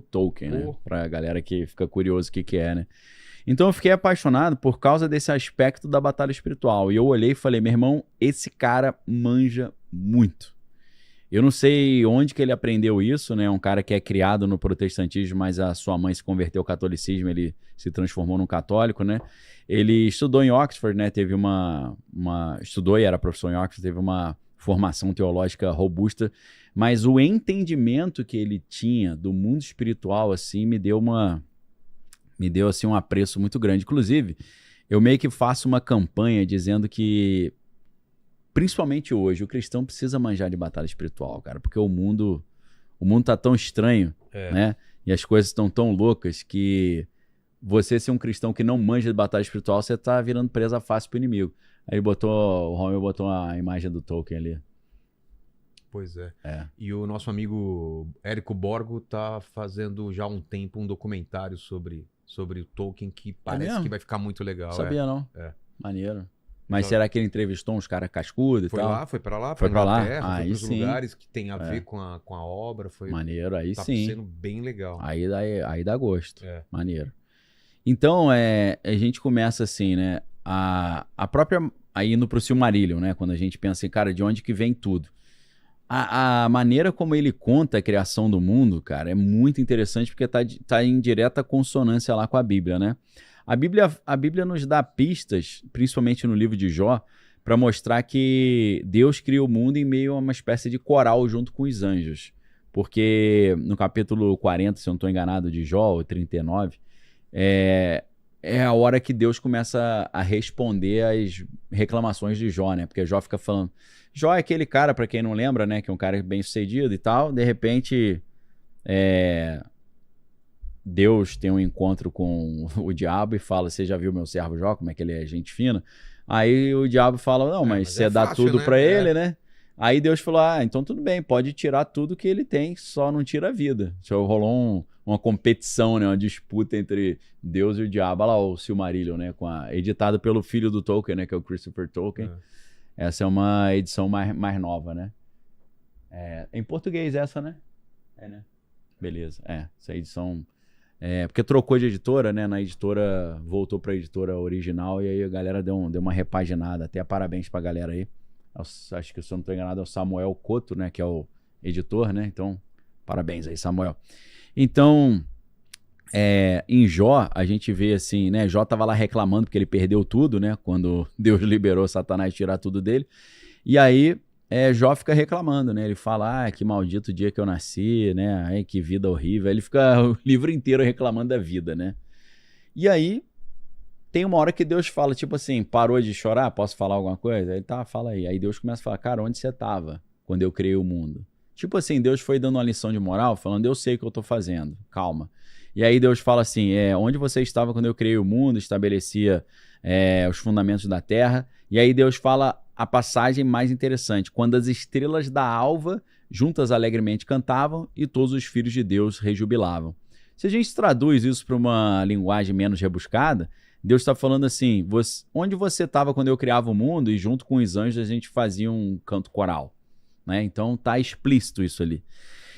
Tolkien, né? Pra galera que fica curioso o que que é, né? Então eu fiquei apaixonado por causa desse aspecto da batalha espiritual. E eu olhei e falei, meu irmão, esse cara manja muito. Eu não sei onde que ele aprendeu isso, né? Um cara que é criado no protestantismo, mas a sua mãe se converteu ao catolicismo, ele se transformou num católico, né? Ele estudou em Oxford, né? Teve estudou e era professor em Oxford, teve uma formação teológica robusta, mas o entendimento que ele tinha do mundo espiritual, assim, me deu assim um apreço muito grande. Inclusive, eu meio que faço uma campanha dizendo que, principalmente hoje, o cristão precisa manjar de batalha espiritual, cara, porque o mundo tá tão estranho, né? E as coisas estão tão loucas que você ser um cristão que não manja de batalha espiritual, você tá virando presa fácil pro inimigo. Aí o Romeu botou a imagem do Tolkien ali. Pois é. E o nosso amigo Érico Borgo tá fazendo já há um tempo um documentário sobre o Tolkien que parece que vai ficar muito legal. Sabia não. Maneiro. Mas será que ele entrevistou uns caras cascudos e tal? Foi pra lá, foi pra lá. Aí foi pros lugares que tem a ver com a obra. Maneiro, aí tá sim. Tá sendo bem legal. Aí dá gosto. Maneiro. Então, a gente começa assim, né? A própria... Aí indo pro Silmarillion, né? Quando a gente pensa assim, cara, de onde que vem tudo? A maneira como ele conta a criação do mundo, cara, é muito interessante porque tá em direta consonância lá com a Bíblia, né? A Bíblia nos dá pistas, principalmente no livro de Jó, para mostrar que Deus cria o mundo em meio a uma espécie de coral junto com os anjos. Porque no capítulo 40, se eu não estou enganado, de Jó, ou 39, é a hora que Deus começa a responder às reclamações de Jó, né? Porque Jó fica falando... Jó é aquele cara, para quem não lembra, né? Que é um cara bem sucedido e tal. De repente, Deus tem um encontro com o diabo e fala, você já viu meu servo Jó? Como é que ele é gente fina? Aí o diabo fala, não, mas você dá tudo, né, para ele, né? Aí Deus falou, então tudo bem, pode tirar tudo que ele tem, só não tira a vida. Só rolou uma competição, né? Uma disputa entre Deus e o diabo. Olha lá o Silmarillion, né? Editado pelo filho do Tolkien, né? Que é o Christopher Tolkien. Essa é uma edição mais nova, né? Em português essa, né? Né? Beleza. Essa edição... porque trocou de editora, né? Na editora, voltou pra editora original e aí a galera deu uma repaginada. Até parabéns pra galera aí. Acho que, se eu não tô enganado, é o Samuel Couto, né? Que é o editor, né? Então, parabéns aí, Samuel. Então, em Jó, a gente vê assim, né? Jó tava lá reclamando porque ele perdeu tudo, né? Quando Deus liberou Satanás tirar tudo dele. E aí, Jó fica reclamando, né? Ele fala, que maldito dia que eu nasci, né? Ai, que vida horrível. Aí ele fica o livro inteiro reclamando da vida, né? E aí, tem uma hora que Deus fala, tipo assim, parou de chorar? Posso falar alguma coisa? Ele fala aí. Aí Deus começa a falar, cara, onde você tava quando eu criei o mundo? Tipo assim, Deus foi dando uma lição de moral, falando, eu sei o que eu tô fazendo, calma. E aí Deus fala assim, onde você estava quando eu criei o mundo, estabelecia os fundamentos da terra. E aí Deus fala a passagem mais interessante, quando as estrelas da alva juntas alegremente cantavam e todos os filhos de Deus rejubilavam. Se a gente traduz isso para uma linguagem menos rebuscada, Deus está falando assim, onde você estava quando eu criava o mundo e junto com os anjos a gente fazia um canto coral, né? Então tá explícito isso ali.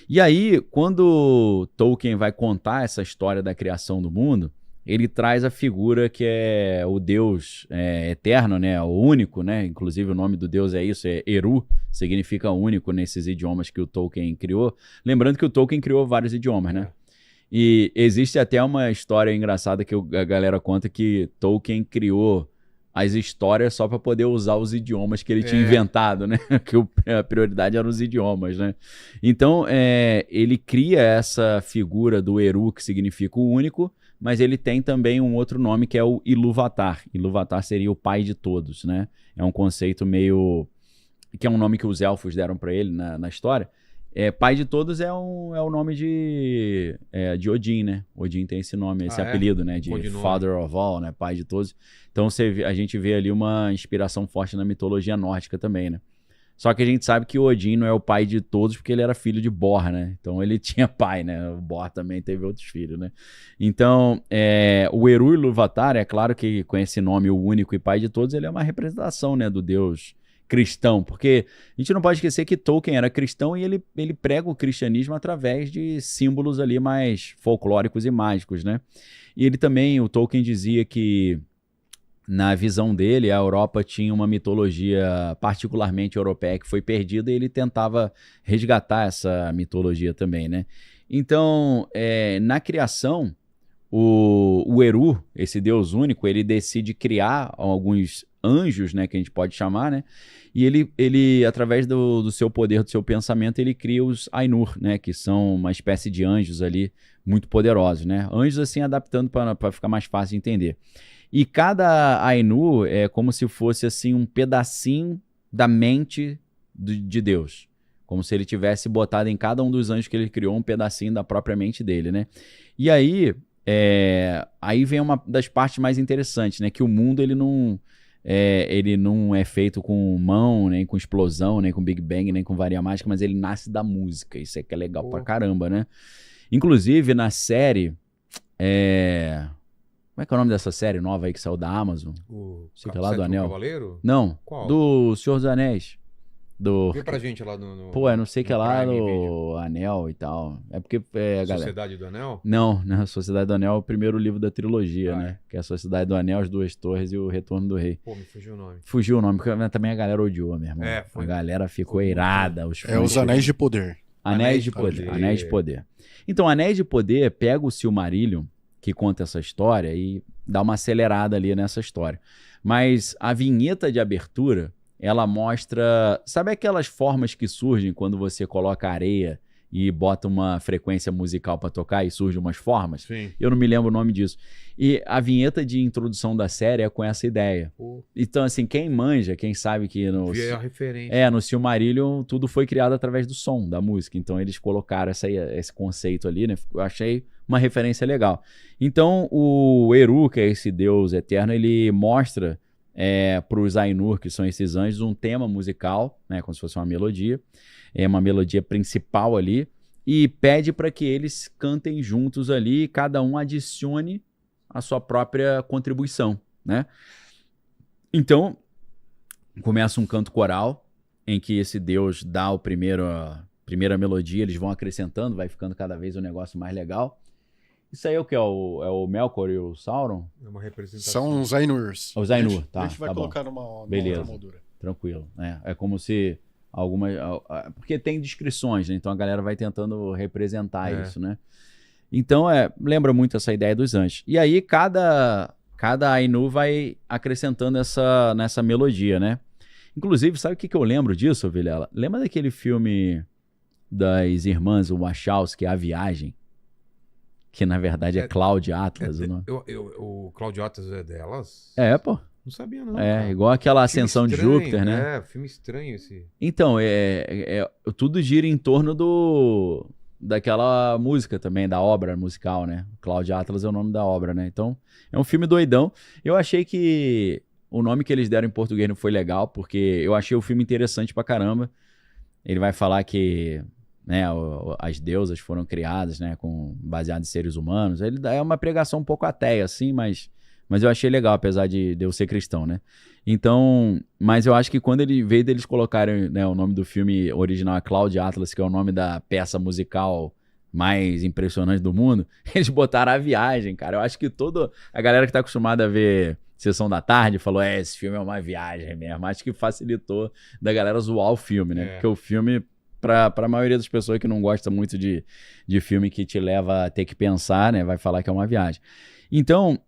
E aí, quando Tolkien vai contar essa história da criação do mundo, ele traz a figura que é o Deus eterno, né? O único, né? Inclusive o nome do Deus é isso, Eru, significa único nesses idiomas que o Tolkien criou. Lembrando que o Tolkien criou vários idiomas, né? E existe até uma história engraçada que a galera conta que Tolkien criou as histórias só para poder usar os idiomas que ele tinha inventado, né? Que a prioridade eram os idiomas, né? Então, ele cria essa figura do Eru, que significa o único, mas ele tem também um outro nome que é o Ilúvatar. Ilúvatar seria o pai de todos, né? É um conceito meio... que é um nome que os elfos deram para ele na história. Pai de todos é o nome de Odin, né? Odin tem esse nome, esse apelido, né? De Father of All, né? Pai de todos. Então a gente vê ali uma inspiração forte na mitologia nórdica também, né? Só que a gente sabe que Odin não é o pai de todos porque ele era filho de Bor, né? Então ele tinha pai, né? O Bor também teve outros filhos, né? Então, o Eru Ilúvatar, é claro que com esse nome, o único e pai de todos, ele é uma representação, né? Do Deus cristão, porque a gente não pode esquecer que Tolkien era cristão e ele prega o cristianismo através de símbolos ali mais folclóricos e mágicos, né? E ele também, o Tolkien dizia que na visão dele, a Europa tinha uma mitologia particularmente europeia que foi perdida e ele tentava resgatar essa mitologia também, né? Então, na criação, o Eru, esse deus único, ele decide criar alguns anjos, né, que a gente pode chamar, né? E ele através do seu poder, do seu pensamento, ele cria os Ainur, né, que são uma espécie de anjos ali muito poderosos, né? Anjos assim adaptando para ficar mais fácil de entender. E cada Ainu é como se fosse assim um pedacinho da mente de Deus. Como se ele tivesse botado em cada um dos anjos que ele criou um pedacinho da própria mente dele, né? E aí vem uma das partes mais interessantes, né? Que o mundo ele não é feito com mão, nem com explosão, nem com Big Bang, nem com varinha mágica, mas ele nasce da música. Isso é que é legal pra caramba, né? Inclusive, na série... Como é que é o nome dessa série nova aí que saiu da Amazon? Sei que lá do Anel. Cavaleiro? Não, qual? Do Senhor dos Anéis. Vê pra gente lá no Pô, não sei que é lá do Video. Anel e tal. É porque Sociedade do Anel? Não, a Sociedade do Anel é o primeiro livro da trilogia, né? Que é a Sociedade do Anel, As Duas Torres e o Retorno do Rei. Pô, me fugiu o nome. Fugiu o nome, porque também a galera odiou, meu irmão. A galera ficou irada. Os Anéis de Poder. Anéis de Poder. Anéis de Poder. Então, Anéis de Poder pega o Silmarillion, que conta essa história, e dá uma acelerada ali nessa história. Mas a vinheta de abertura, ela mostra... Sabe aquelas formas que surgem quando você coloca areia e bota uma frequência musical para tocar e surgem umas formas? Sim. Eu não me lembro o nome disso. E a vinheta de introdução da série é com essa ideia. Então, assim, quem manja, quem sabe que no... Vê a referência. No Silmarillion tudo foi criado através do som, da música. Então, eles colocaram esse conceito ali, né? Eu achei uma referência legal. Então, o Eru, que é esse deus eterno, ele mostra para os Ainur, que são esses anjos, um tema musical, né, como se fosse uma melodia, uma melodia principal ali, e pede para que eles cantem juntos ali, e cada um adicione a sua própria contribuição, né? Então, começa um canto coral, em que esse deus dá a primeira melodia, eles vão acrescentando, vai ficando cada vez um negócio mais legal. Isso aí é o que? É o Melkor e o Sauron? É uma representação. São os Ainurs. Os Ainur, tá. A gente vai colocar numa moldura. Tranquilo. É como se porque tem descrições, né? Então a galera vai tentando representar isso, né? Então lembra muito essa ideia dos anjos. E aí cada Ainu vai acrescentando nessa melodia, né? Inclusive, sabe o que eu lembro disso, Vilela? Lembra daquele filme das irmãs Wachowski, A Viagem? Que na verdade é Cloud Atlas, não? O Cloud Atlas é delas? Pô. Não sabia, não. Igual aquela Ascensão de Júpiter, né? Filme estranho esse. Então, tudo gira em torno daquela música também, da obra musical, né? Cloud Atlas é o nome da obra, né? Então, é um filme doidão. Eu achei que o nome que eles deram em português não foi legal, porque eu achei o filme interessante pra caramba. Ele vai falar que... né, as deusas foram criadas, né, baseado em seres humanos. Ele é uma pregação um pouco ateia, assim, mas eu achei legal, apesar de eu ser cristão, né? Então, mas eu acho que quando veio deles colocarem, né, o nome do filme original é Cloud Atlas, que é o nome da peça musical mais impressionante do mundo, eles botaram A Viagem, cara. Eu acho que toda a galera que tá acostumada a ver Sessão da Tarde falou, esse filme é uma viagem mesmo. Acho que facilitou da galera zoar o filme, né? Porque o filme... Para a maioria das pessoas que não gosta muito de filme que te leva a ter que pensar, né, vai falar que é uma viagem. Então,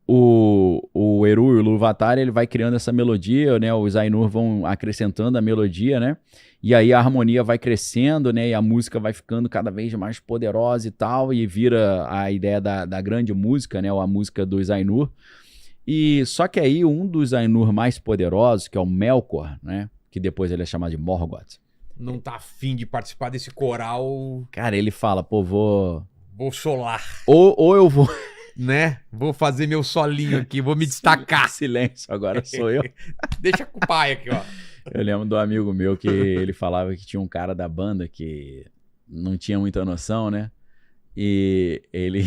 o Eru e o Ilúvatar, ele vai criando essa melodia, né, os Ainur vão acrescentando a melodia, né, e aí a harmonia vai crescendo, né, e a música vai ficando cada vez mais poderosa e tal, e vira a ideia da grande música, né, ou a música dos Ainur. E só que aí um dos Ainur mais poderosos, que é o Melkor, né, que depois ele é chamado de Morgoth, não tá afim de participar desse coral. Cara, ele fala, pô, vou solar. Ou eu vou... Né? Vou fazer meu solinho aqui, vou me destacar. Silêncio, agora sou eu. Deixa com o pai aqui, ó. Eu lembro do amigo meu que ele falava que tinha um cara da banda que não tinha muita noção, né? E ele...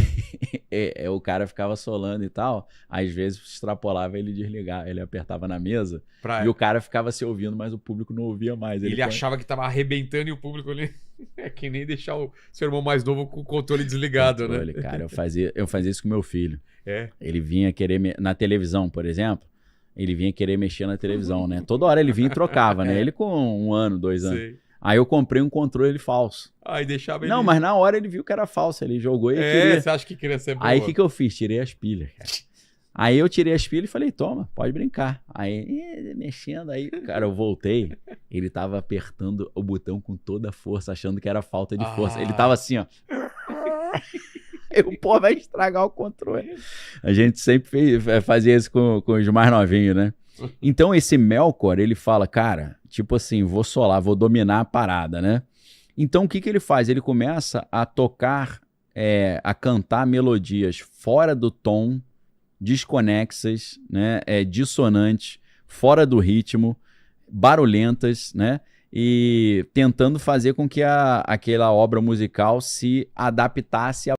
o cara ficava solando e tal. Às vezes extrapolava, ele desligava. Ele apertava na mesa e o cara ficava se ouvindo, mas o público não ouvia mais. Ele achava que tava arrebentando e o público ali... É que nem deixar o seu irmão mais novo com o controle desligado, né? Cara, eu fazia isso com meu filho. É. Ele vinha querer... Na televisão, por exemplo, ele vinha querer mexer na televisão, né? Toda hora ele vinha e trocava, né? Ele com 1 ano, 2 anos. Sei. Aí eu comprei um controle falso. Aí deixava ele... Não, mas na hora ele viu que era falso. Ele jogou e queria... você acha que queria ser boa. Aí o que eu fiz? Tirei as pilhas, cara. Aí eu tirei as pilhas e falei, toma, pode brincar. Aí, mexendo aí, cara, eu voltei. Ele tava apertando o botão com toda a força, achando que era falta de força. Ele tava assim, ó. Pô, vai estragar o controle. A gente sempre fazia isso com os mais novinhos, né? Então esse Melkor, ele fala, cara, tipo assim, vou solar, vou dominar a parada, né? Então o que ele faz? Ele começa a tocar, a cantar melodias fora do tom, desconexas, né? Dissonantes, fora do ritmo, barulhentas, né? E tentando fazer com que aquela obra musical se adaptasse